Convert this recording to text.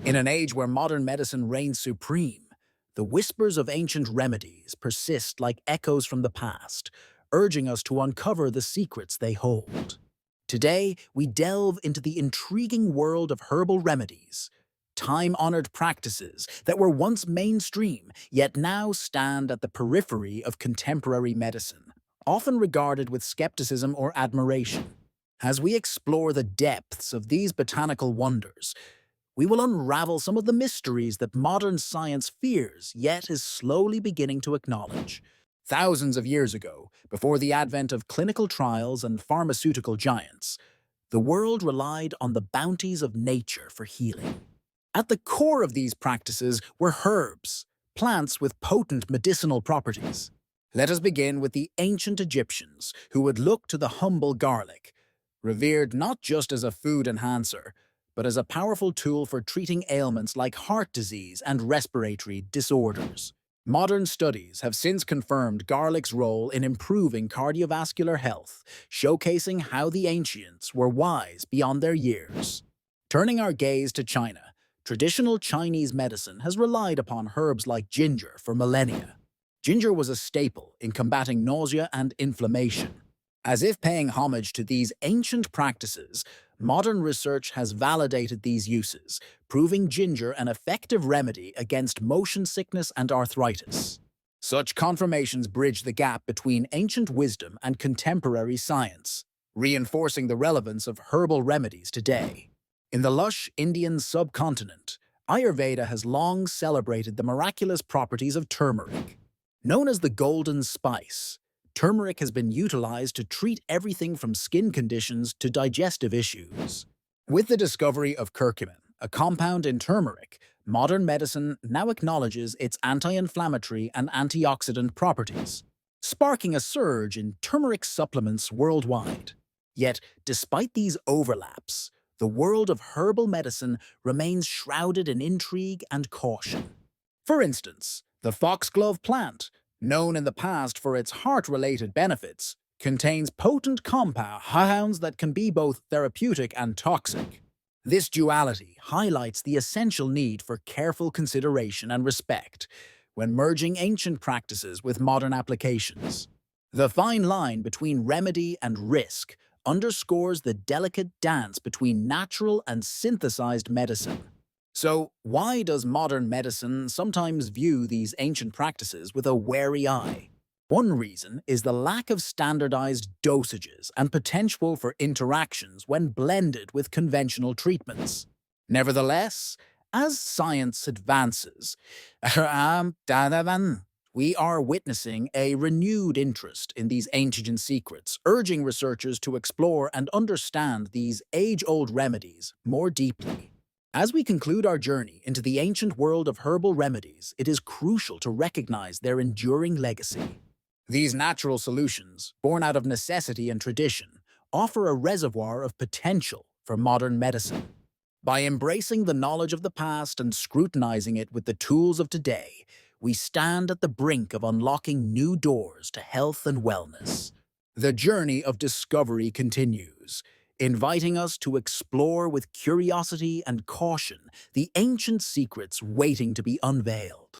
In an age where modern medicine reigns supreme, the whispers of ancient remedies persist like echoes from the past, urging us to uncover the secrets they hold. Today, we delve into the intriguing world of herbal remedies, time-honored practices that were once mainstream yet now stand at the periphery of contemporary medicine, often regarded with skepticism or admiration. As we explore the depths of these botanical wonders, we will unravel some of the mysteries that modern science fears yet is slowly beginning to acknowledge. Thousands of years ago, before the advent of clinical trials and pharmaceutical giants, the world relied on the bounties of nature for healing. At the core of these practices were herbs, plants with potent medicinal properties. Let us begin with the ancient Egyptians, who would look to the humble garlic, revered not just as a food enhancer, but as a powerful tool for treating ailments like heart disease and respiratory disorders. Modern studies have since confirmed garlic's role in improving cardiovascular health, showcasing how the ancients were wise beyond their years. Turning our gaze to China, traditional Chinese medicine has relied upon herbs like ginger for millennia. Ginger was a staple in combating nausea and inflammation. As if paying homage to these ancient practices, modern research has validated these uses, proving ginger an effective remedy against motion sickness and arthritis. Such confirmations bridge the gap between ancient wisdom and contemporary science, reinforcing the relevance of herbal remedies today. In the lush Indian subcontinent, Ayurveda has long celebrated the miraculous properties of turmeric. Known as the golden spice, turmeric has been utilized to treat everything from skin conditions to digestive issues. With the discovery of curcumin, a compound in turmeric, modern medicine now acknowledges its anti-inflammatory and antioxidant properties, sparking a surge in turmeric supplements worldwide. Yet, despite these overlaps, the world of herbal medicine remains shrouded in intrigue and caution. For instance, the foxglove plant, known in the past for its heart-related benefits, contains potent compounds that can be both therapeutic and toxic. This duality highlights the essential need for careful consideration and respect when merging ancient practices with modern applications. The fine line between remedy and risk underscores the delicate dance between natural and synthesized medicine. So, why does modern medicine sometimes view these ancient practices with a wary eye? One reason is the lack of standardized dosages and potential for interactions when blended with conventional treatments. Nevertheless, as science advances, we are witnessing a renewed interest in these ancient secrets, urging researchers to explore and understand these age-old remedies more deeply. As we conclude our journey into the ancient world of herbal remedies, it is crucial to recognize their enduring legacy. These natural solutions, born out of necessity and tradition, offer a reservoir of potential for modern medicine. By embracing the knowledge of the past and scrutinizing it with the tools of today, we stand at the brink of unlocking new doors to health and wellness. The journey of discovery continues, inviting us to explore with curiosity and caution the ancient secrets waiting to be unveiled.